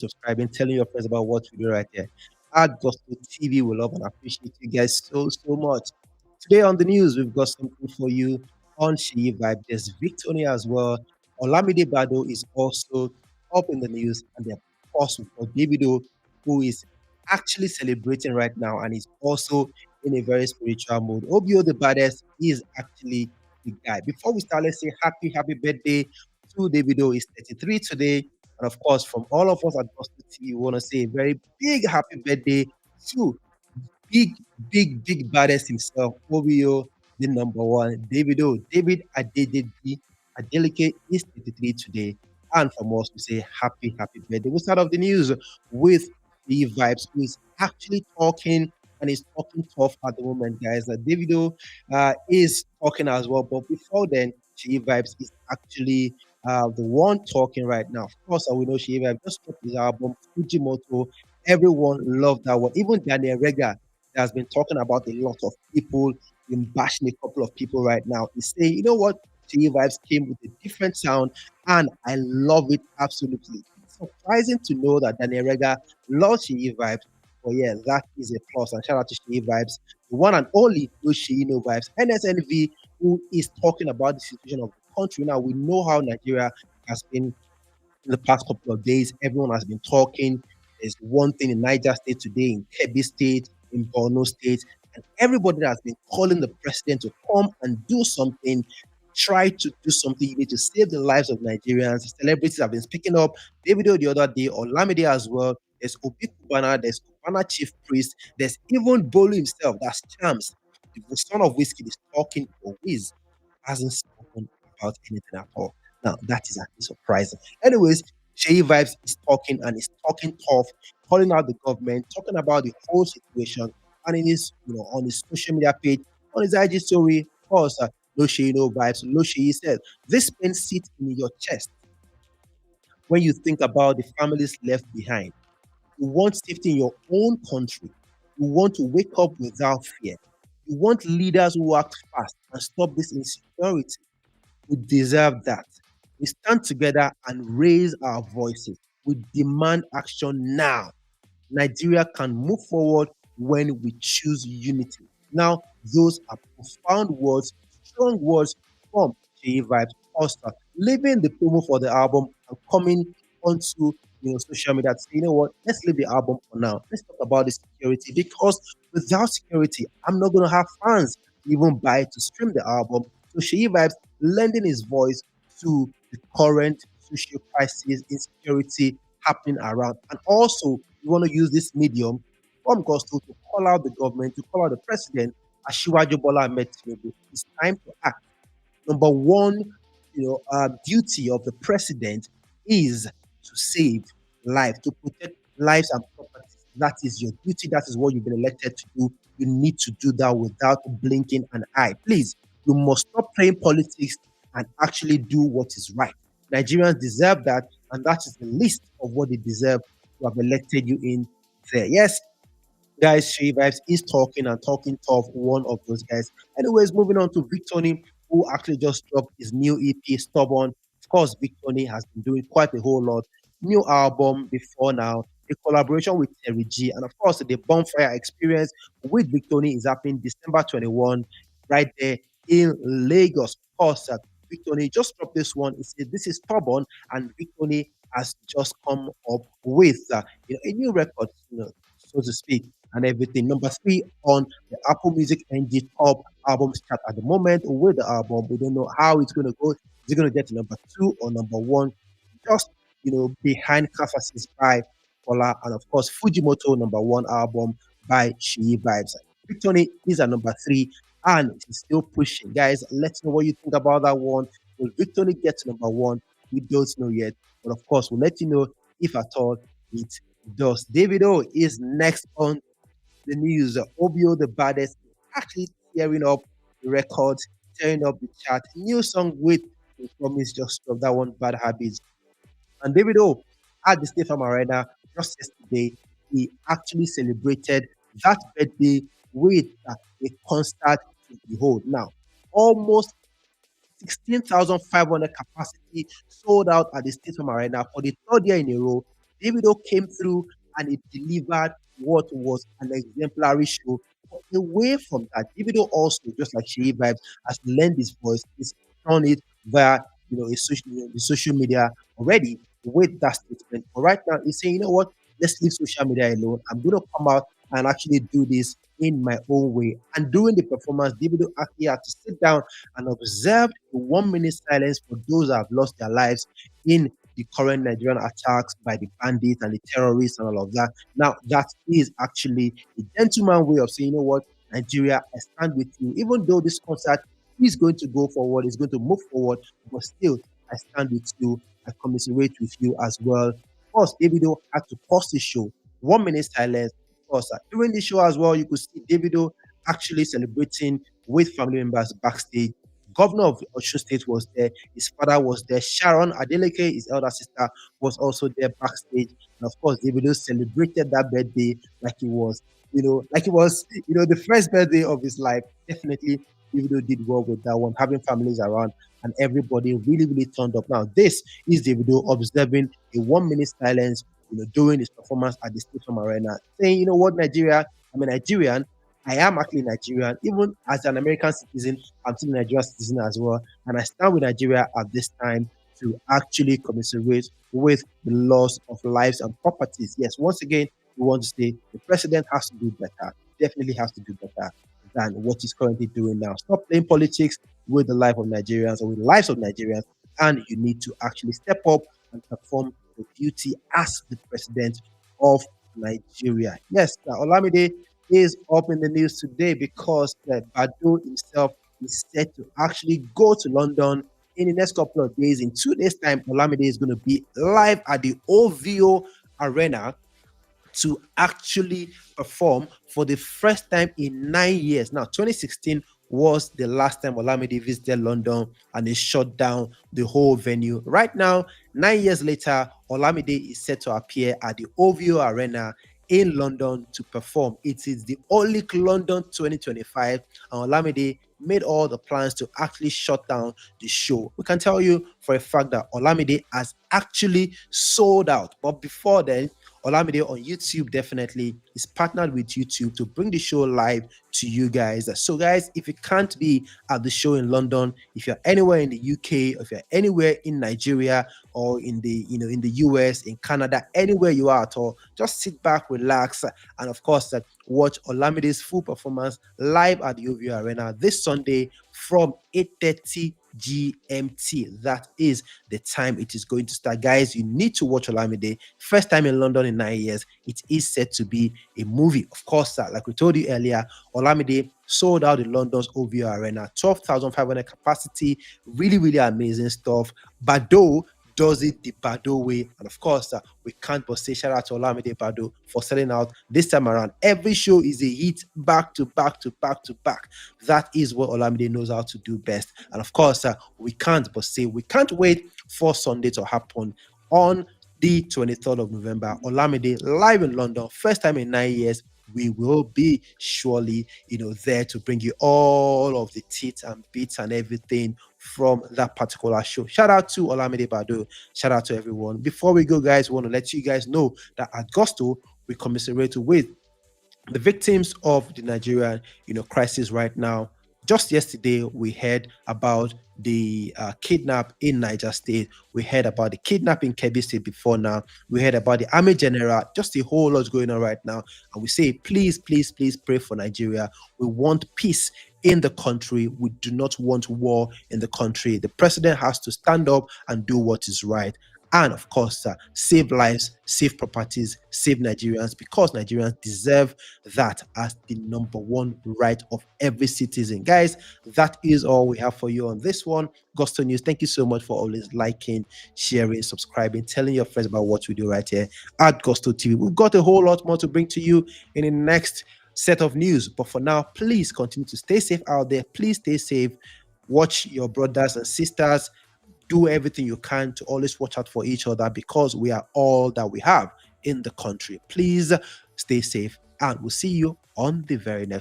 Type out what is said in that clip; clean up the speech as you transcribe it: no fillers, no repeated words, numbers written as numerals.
subscribing, telling your friends about what we do right here. At Gospel TV, we love and appreciate you guys so much. Today on the news, we've got something for you on Seyi Vibe. There's Victory as well. Olamide Bado is also up in the news, and then of course we've got Davido, who is actually celebrating right now and is also in a very spiritual mood. Obio the baddest is actually the guy. Before we start, let's say happy birthday to Davido. Is 33 today. And of course, from all of us at Gospel TV, we want to say a very big happy birthday to big, big baddest himself, Obio, the number one, Davido. David Adeleke is 33 today. And from us, we say happy birthday. We start off the news with the Vibes, who is actually talking and is talking tough at the moment, guys. Davido is talking as well. But before then, She Vibes is actually the one talking right now. Of course, we know She Vibes just dropped his album, Fujimoto. Everyone loved that one. Even Daniel Rega has been talking about a lot of people, been bashing a couple of people right now. He's saying, you know what? Seyi Vibes came with a different sound, and I love it absolutely. It's surprising to know that Daniel Rega loves Seyi Vibes. But yeah, that is a plus. And shout out to Seyi Vibes, the one and only Yoshino Vibes, NSNV, who is talking about the situation of the country. Now, we know how Nigeria has been in the past couple of days. Everyone has been talking. There's one thing in Niger State today, in Kebbi State, in Borno State, and everybody that has been calling the president to come and do something, try to do something. You need to save the lives of Nigerians. Celebrities have been speaking up. Davido the other day, Olamide as well. There's Obi Kubana, there's Kubana Chief Priest, there's even Bolu himself, that's Chams. The son of Whiskey is talking for Wiz, hasn't spoken about anything at all. Now, that is actually surprising. Anyways, Shay Vibes is talking and is talking tough, calling out the government, talking about the whole situation, and it is, on his social media page, on his IG story, of course, no Shay, no vibes. No Shay said, this pain sits in your chest when you think about the families left behind. You want safety in your own country. You want to wake up without fear. You want leaders who act fast and stop this insecurity. We deserve that. We stand together and raise our voices. We demand action now. Nigeria can move forward when we choose unity. Now, those are profound words, strong words from J Vibes Costa, leaving the promo for the album and coming onto social media to say, you know what, let's leave the album for now. Let's talk about the security because without security, I'm not gonna have fans to even buy to stream the album. So Sheyi Vibes lending his voice to the current social crisis, insecurity happening around. And also, we want to use this medium from Gospel to call out the government, to call out the president, Asiwaju Bola Ahmed Tinubu. It's time to act. Number one, duty of the president is to save life, to protect lives and properties. That is your duty. That is what you've been elected to do. You need to do that without blinking an eye. Please, you must stop playing politics and actually do what is right. Nigerians deserve that, and that is the least of what they deserve to have elected you in there. Yes, guys, Shay Vibes is talking and talking tough, one of those guys. Anyways, moving on to Victony, who actually just dropped his new EP, Stubborn. Of course, Victony has been doing quite a whole lot. New album before now, a collaboration with Terry G. And of course, the Bonfire Experience with Victony is happening December 21, right there in Lagos. Of course, Victony just dropped this one. It says this is Stubborn, and Victony has just come up with a new record, so to speak, and everything. Number three on the Apple Music NG top albums chart at the moment with the album. We don't know how it's going to go. Is it going to get to number two or number one? Just, behind Kafasis by Kola, and of course, Fujimoto, number one album by She Vibes. Victony is at number three, and he's still pushing. Guys, let's know what you think about that one. Will Victony get to number one? We don't know yet. But of course, we'll let you know if at all it does. Davido is next on the news. Obio the baddest actually tearing up the records, tearing up the chart. New song with the promise just of that one, Bad Habits. And Davido at the State Farm Arena just yesterday, he actually celebrated that birthday with a concert to behold. Now, almost 16,500 capacity sold out at the State Farm Arena for the third year in a row. Davido came through and he delivered what was an exemplary show. But away from that, Davido also, just like VIbez, has lent his voice, he's on it via the social media already with that statement. But right now, he's saying, you know what, let's leave social media alone. I'm going to come out and actually do this in my own way. And during the performance, Davido actually had to sit down and observe a 1 minute silence for those that have lost their lives in the current Nigerian attacks by the bandits and the terrorists and all of that. Now, that is actually a gentleman way of saying, you know what, Nigeria, I stand with you. Even though this concert is going to go forward, is going to move forward, but still, I stand with you. I commiserate with you as well. Of course, Davido had to pause the show. 1 minute silence. Of course, during the show as well, you could see Davido actually celebrating with family members backstage. Governor of Osun State was there. His father was there. Sharon Adeleke, his elder sister, was also there backstage. And of course, Davido celebrated that birthday like it was, the first birthday of his life. Definitely, Davido did well with that one, having families around, and everybody really, really turned up. Now, this is Davido observing a 1 minute silence, during his performance at the Stadium Arena, saying, you know what, Nigeria, I'm a Nigerian. I am actually Nigerian. Even as an American citizen, I'm still a Nigerian citizen as well. And I stand with Nigeria at this time to actually commiserate with the loss of lives and properties. Yes, once again, we want to say the president has to do better. Definitely has to do better than what he's currently doing now. Stop playing politics with the life of Nigerians or with the lives of Nigerians, and you need to actually step up and perform the duty as the president of Nigeria. Yes, Olamide is up in the news today because Badu himself is set to actually go to London in the next couple of days. In 2 days' time, Olamide is going to be live at the OVO Arena to actually perform for the first time in 9 years. Now, 2016 was the last time Olamide visited London and they shut down the whole venue. Right now, 9 years later, Olamide is set to appear at the OVO Arena in London to perform. It is the only London 2025, and Olamide made all the plans to actually shut down the show. We can tell you for a fact that Olamide has actually sold out. But before then, Olamide on YouTube definitely is partnered with YouTube to bring the show live to you guys. So guys, if you can't be at the show in London, if you're anywhere in the UK, or if you're anywhere in Nigeria or in the in the US, in Canada, anywhere you are at all, just sit back, relax, and of course watch Olamide's full performance live at the OVO Arena this Sunday from 8:30 GMT. That is the time it is going to start. Guys, you need to watch Olamide. First time in London in 9 years. It is set to be a movie. Of course, like we told you earlier, Olamide sold out in London's OVO Arena, 12,500 capacity. Really, really amazing stuff. Bado does it the Bado way. And of course, we can't but say shout out to Olamide Bado for selling out this time around. Every show is a hit back to back to back to back. That is what Olamide knows how to do best. And of course, we can't but say we can't wait for Sunday to happen on the 23rd of November. Olamide live in London, first time in 9 years. We will be surely, there to bring you all of the teeth and bits and everything from that particular show. Shout out to Olamide Bado. Shout out to everyone. Before we go, guys, we want to let you guys know that at Gusto, we commiserate with the victims of the Nigerian, crisis right now. Just yesterday, we heard about the kidnap in Niger State. We heard about the kidnap in Kebbi State before now. We heard about the Army General. Just a whole lot going on right now. And we say, please, please, please pray for Nigeria. We want peace in the country. We do not want war in the country. The president has to stand up and do what is right. And of course, save lives, save properties, save Nigerians, because Nigerians deserve that as the number one right of every citizen. Guys, that is all we have for you on this one. Gusto News, thank you so much for always liking, sharing, subscribing, telling your friends about what we do right here at Gusto TV. We've got a whole lot more to bring to you in the next set of news. But for now, please continue to stay safe out there. Please stay safe. Watch your brothers and sisters. Do everything you can to always watch out for each other, because we are all that we have in the country. Please stay safe, and we'll see you on the very next